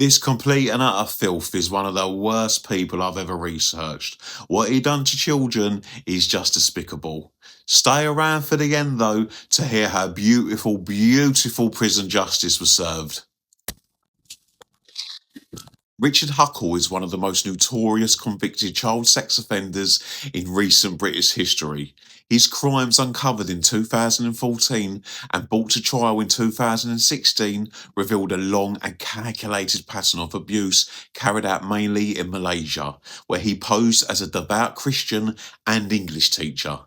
This complete and utter filth is one of the worst people I've ever researched. What he done to children is just despicable. Stay around for the end though to hear how beautiful, beautiful prison justice was served. Richard Huckle is one of the most notorious convicted child sex offenders in recent British history. His crimes uncovered in 2014 and brought to trial in 2016 revealed a long and calculated pattern of abuse carried out mainly in Malaysia, where he posed as a devout Christian and English teacher.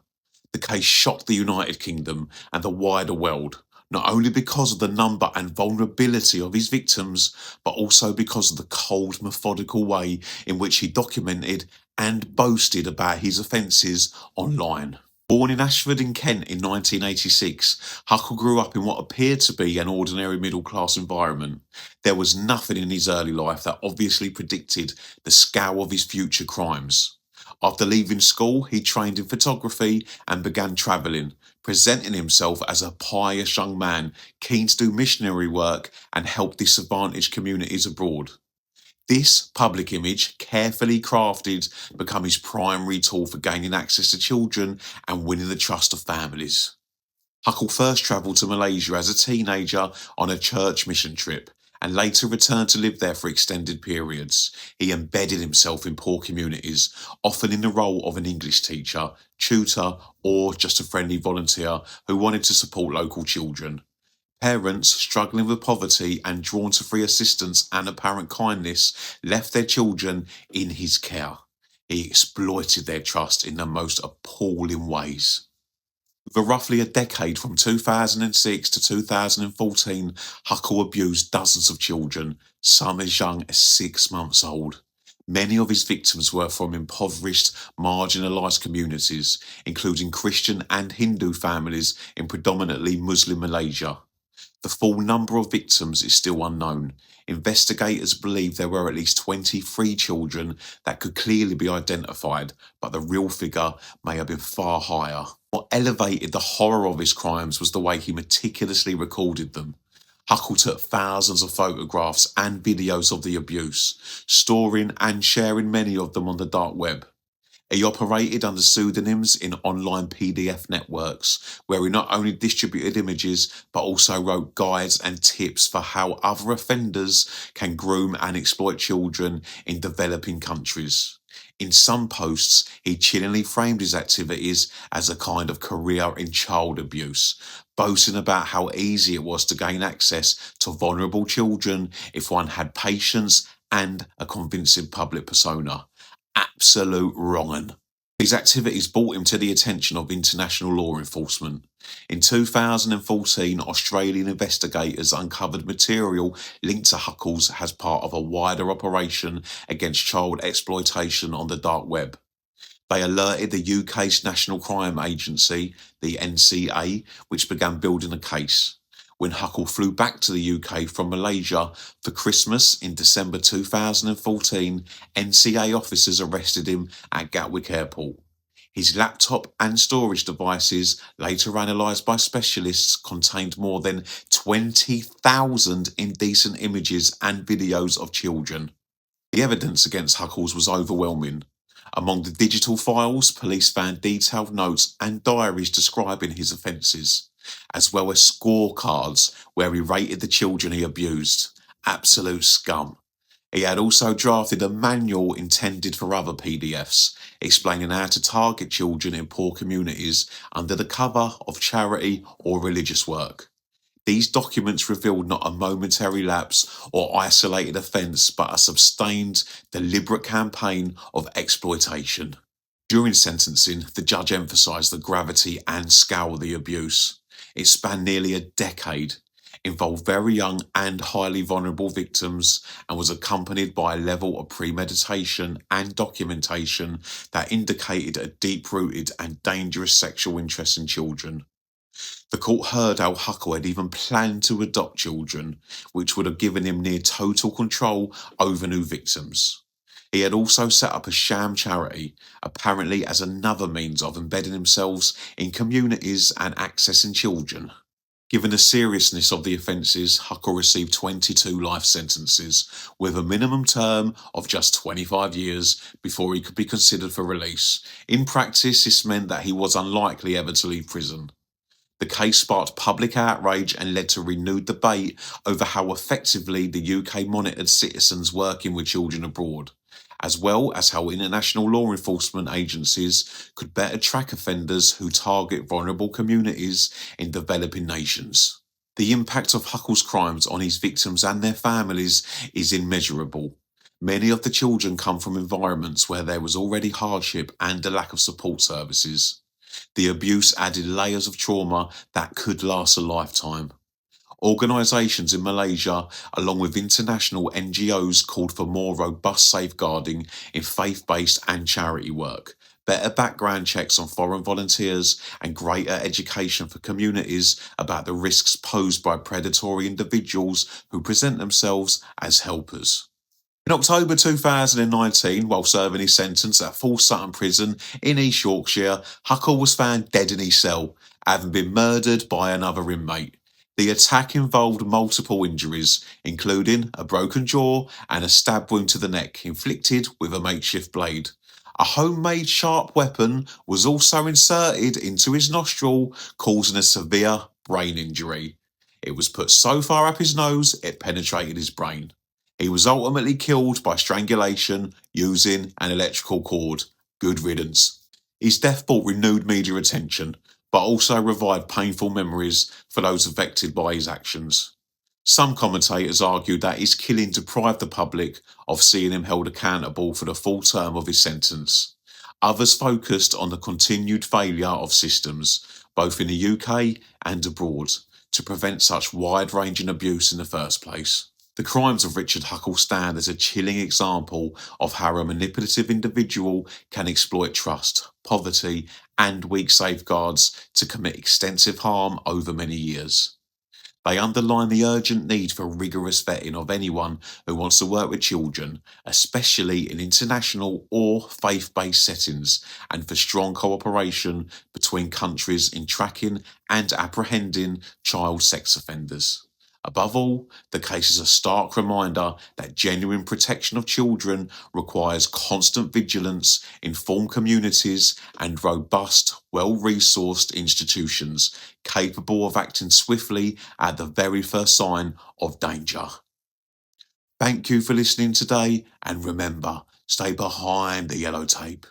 The case shocked the United Kingdom and the wider world, not only because of the number and vulnerability of his victims, but also because of the cold, methodical way in which he documented and boasted about his offences online. Born in Ashford in Kent in 1986, Huckle grew up in what appeared to be an ordinary middle-class environment. There was nothing in his early life that obviously predicted the scale of his future crimes. After leaving school, he trained in photography and began travelling, presenting himself as a pious young man keen to do missionary work and help disadvantaged communities abroad. This public image, carefully crafted, became his primary tool for gaining access to children and winning the trust of families. Huckle first travelled to Malaysia as a teenager on a church mission trip and later returned to live there for extended periods. He embedded himself in poor communities, often in the role of an English teacher, tutor, or just a friendly volunteer who wanted to support local children. Parents struggling with poverty and drawn to free assistance and apparent kindness left their children in his care. He exploited their trust in the most appalling ways. For roughly a decade from 2006 to 2014, Huckle abused dozens of children, some as young as 6 months old. Many of his victims were from impoverished, marginalised communities, including Christian and Hindu families in predominantly Muslim Malaysia. The full number of victims is still unknown. Investigators believe there were at least 23 children that could clearly be identified, but the real figure may have been far higher. What elevated the horror of his crimes was the way he meticulously recorded them. Huckle took thousands of photographs and videos of the abuse, storing and sharing many of them on the dark web. He operated under pseudonyms in online PDF networks, where he not only distributed images, but also wrote guides and tips for how other offenders can groom and exploit children in developing countries. In some posts, he chillingly framed his activities as a kind of career in child abuse, boasting about how easy it was to gain access to vulnerable children if one had patience and a convincing public persona. Absolute wrong'un. These activities brought him to the attention of international law enforcement. In 2014, Australian investigators uncovered material linked to Huckle's as part of a wider operation against child exploitation on the dark web. They alerted the UK's National Crime Agency, the NCA, which began building a case. When Huckle flew back to the UK from Malaysia for Christmas in December 2014, NCA officers arrested him at Gatwick Airport. His laptop and storage devices, later analysed by specialists, contained more than 20,000 indecent images and videos of children. The evidence against Huckles was overwhelming. Among the digital files, police found detailed notes and diaries describing his offences, as well as scorecards where he rated the children he abused. Absolute scum. He had also drafted a manual intended for other PDFs, explaining how to target children in poor communities under the cover of charity or religious work. These documents revealed not a momentary lapse or isolated offence, but a sustained, deliberate campaign of exploitation. During sentencing, the judge emphasised the gravity and scale of the abuse. It spanned nearly a decade, involved very young and highly vulnerable victims, and was accompanied by a level of premeditation and documentation that indicated a deep-rooted and dangerous sexual interest in children. The court heard how Huckle had even planned to adopt children, which would have given him near total control over new victims. He had also set up a sham charity, apparently as another means of embedding himself in communities and accessing children. Given the seriousness of the offences, Huckle received 22 life sentences, with a minimum term of just 25 years before he could be considered for release. In practice, this meant that he was unlikely ever to leave prison. The case sparked public outrage and led to renewed debate over how effectively the UK monitored citizens working with children abroad, as well as how international law enforcement agencies could better track offenders who target vulnerable communities in developing nations. The impact of Huckle's crimes on his victims and their families is immeasurable. Many of the children come from environments where there was already hardship and a lack of support services. The abuse added layers of trauma that could last a lifetime. Organisations in Malaysia, along with international NGOs, called for more robust safeguarding in faith-based and charity work, better background checks on foreign volunteers, and greater education for communities about the risks posed by predatory individuals who present themselves as helpers. In October 2019, while serving his sentence at Full Sutton Prison in East Yorkshire, Huckle was found dead in his cell, having been murdered by another inmate. The attack involved multiple injuries, including a broken jaw and a stab wound to the neck, inflicted with a makeshift blade. A homemade sharp weapon was also inserted into his nostril, causing a severe brain injury. It was put so far up his nose it penetrated his brain. He was ultimately killed by strangulation using an electrical cord. Good riddance. His death brought renewed media attention, but also revived painful memories for those affected by his actions. Some commentators argued that his killing deprived the public of seeing him held accountable for the full term of his sentence. Others focused on the continued failure of systems, both in the UK and abroad, to prevent such wide-ranging abuse in the first place. The crimes of Richard Huckle stand as a chilling example of how a manipulative individual can exploit trust, poverty, and weak safeguards to commit extensive harm over many years. They underline the urgent need for rigorous vetting of anyone who wants to work with children, especially in international or faith-based settings, and for strong cooperation between countries in tracking and apprehending child sex offenders. Above all, the case is a stark reminder that genuine protection of children requires constant vigilance, informed communities, and robust, well-resourced institutions capable of acting swiftly at the very first sign of danger. Thank you for listening today, and remember, stay behind the yellow tape.